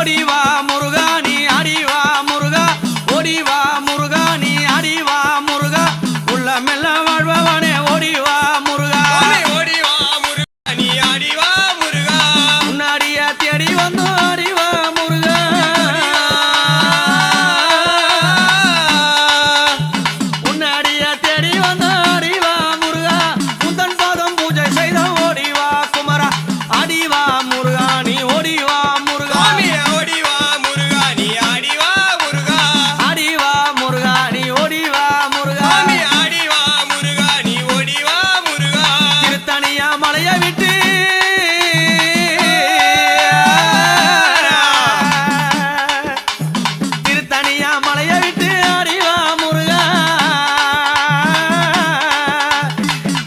ஓடிவா முருகா நீ அடிவா முருகா ஓடிவா முருகா நீ அடிவா முருகா உள்ளமெல்லாம் வாழ்பவனே ஓடிவா முருகா ஓடிவா முருகா நீ அடிவா முருகா முன்னாடியே தேடி வந்து அடிவா முருகா முன்னாடியே தேடி வந்து அடிவா முருகா முந்தன் பாதம் பூஜை செய்த ஓடிவா குமரா அடிவா முருகா நீ ஓடிவா முருகா ஓடிவா முருகா நீ அடிவா முருகா அடிவா முருகா நீ ஓடிவா முருகா அடிவா முருகா நீ ஓடிவா முருகா திருத்தணியா மலையை விட்டு திருத்தணியா மலையை விட்டு அடிவா முருகா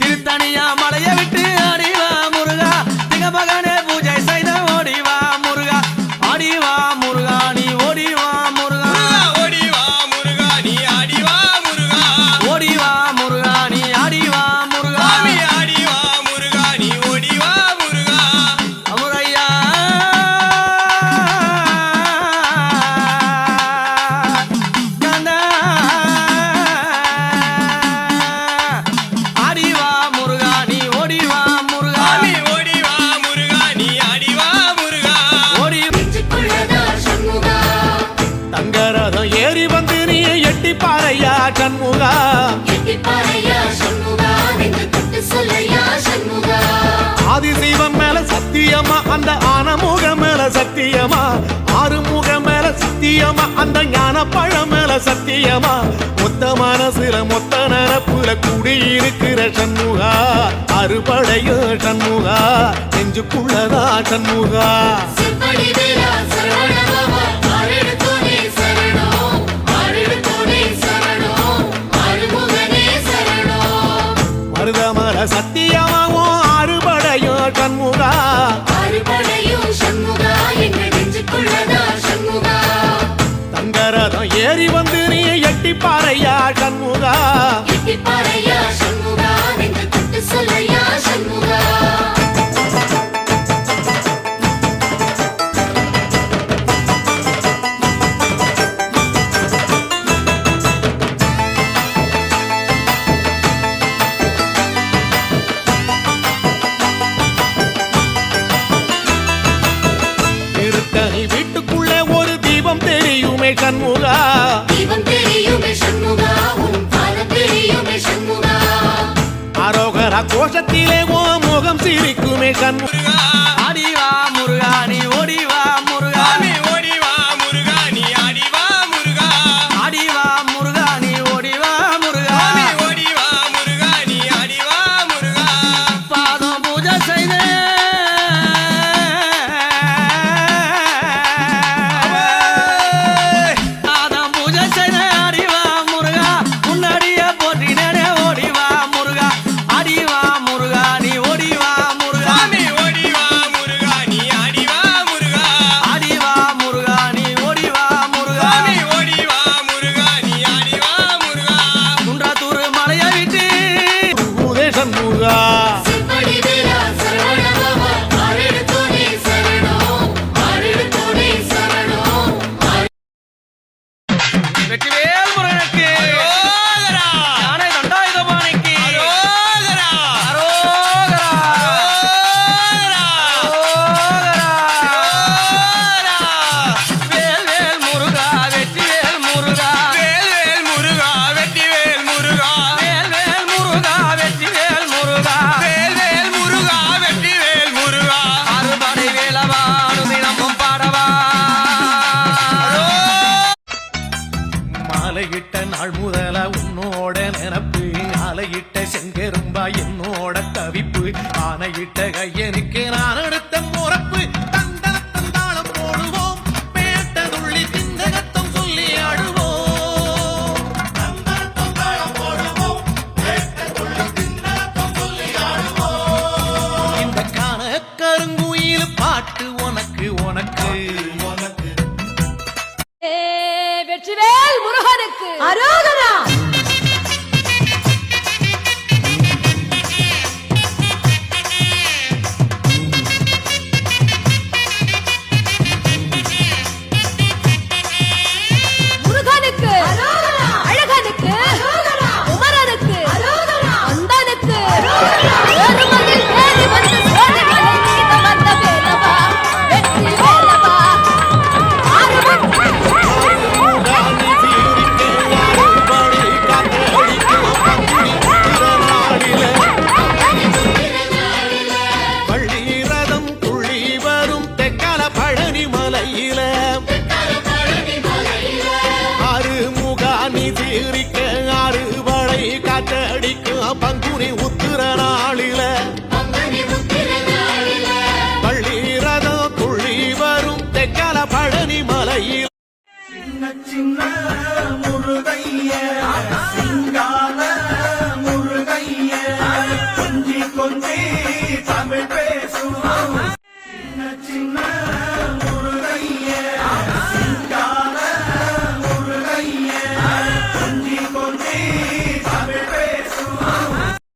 திருத்தணியா மலையை விட்டு அடிவா முருகா திகமகனே பூஜை செய்த ஓடிவா முருகா அடிவா முருகா நீ ஓடிவா முருகா ஓடிவா முருகா நீ அடிவா முருகா ஓடிவா முருகா நீ அடிவா முருகா அடிவா முருகா நீ ஓடிவா முருகா அமுரையா கந்தா அடிவா முருகா நீ ஓடிவா முருகா ஓடிவா முருகா நீ அடிவா முருகா ஓடி நெஞ்சுக்குள்ளதா சண்முகா தங்கரதம் ஏறி வந்து நீ எட்டி பாறையா சண்முகா எட்டிப்பாறையா சண்முகா நெஞ்சு தொட்டு சொல்லையா சண்முகா ஆதிசைவம் மேல சத்தியமா அந்த ஆனமுகம் மேல சத்தியமா ஆறுமுகம் மேல சத்தியமா அந்த ஞான பழம் மேல சத்தியமா மொத்த மனசுல மொத்த நரப்புல குடியிருக்கிற சண்முகா அறுபடையோ சண்முகா நெஞ்சுக்குள்ளதா சண்முகா செப்படி வீரா சரவண பவா ஆரெடுத்தோனே சரணம் ஆரெடுத்தோனே சரணம் ஆறுமுகனே சரணம் மருதமர சத்தியமாவும் அறுபடையோ சண்முகா ஆறுபடையும் சண்முகா எங்க நெஞ்சுக்குள்ளதா சண்முகா தங்கரதம் ஏறி வந்து நீ எட்டி பாறையா சண்முகா எட்டிப்பாறையா சண்முகா நெஞ்சு தொட்டு சொல்லையா சண்முகா திருத்தணி வீட்டுக்குள்ளே ஒரு தீபம் தெரியுமே சண்முகா தீபம் தெரியுமே சண்முகா உன் பாதம் தெரியுமே சண்முகா அரோகரா கோஷத்திலே ஓ முகம் சிரிக்குமே சண்முகா அடிவா முருகா நீ ஓடிவா முருகா ஓடிவா முருகா நீ அடிவா முருகா அடிவா முருகா நீ ஓடிவா முருகா ஓடிவா முருகா நீ அடிவா முருகா பாதம் பூஜை செய்தே பாதம் பூஜை செய்தே அடிவா முருகா முன்னாடியே போட்டினே ஓடிவா முருகா அடிவா முருகா நீ ஓடிவா முருகா ஓடிவா முருகா நீ அடிவா முருகா அடிவா முருகா நீ ஓடிவா முருகா ஓடிவா முருகா நீ அடிவா முருகா குன்றாத்தூர் மலையை விட்டு ஊதே சண்முகா செப்படி வீரா சரவண பவா ஆரெடுத்தோனே சரணம் ஆரெடுத்தோனே சரணம் வெற்றிவேல் முருகனுக்கு அரோகரா யானை தண்டாயுதபாணிக்கு அரோகரா அரோகரா அரோகரா அரோகரா வேல் வேல் முருகா வெற்றிவேல் முருகா வேல்வேல் முருகா வெற்றிவேல் முருகா வேல் வேல் முருகா வெற்றிவேல் முருகா வேல்வேல் முருகா வெற்றிவேல் முருகா அறுபடை வேலவா அனுதினமும் பாடவா மாலையிட்ட நாள் முதல உன்னோட நினப்பு ஆலையிட்ட செங்கெரும்பா என்னோட தவிப்பு ஆனையிட்ட கையனுக்கு நான் எடுத்த முறப்பு தந்தாளம் போடுவோம் பேட்டதுள்ளி திந்தகத்தம் சொல்லி ஆடுவோம் இந்த காண கருங்குயில் பாட்டு உனக்கு உனக்கு வெற்றிவேல் முருகனுக்கு அரோகரா பழனி மலையில ஆறுமுகானி தீரிக்க ஆறுபடை காத்தடிக்கும் பங்குனி உத்திர நாளில பள்ளி ரதம் துள்ளி வரும் தெற்கால பழனி மலையில் சின்ன சின்ன முருகைய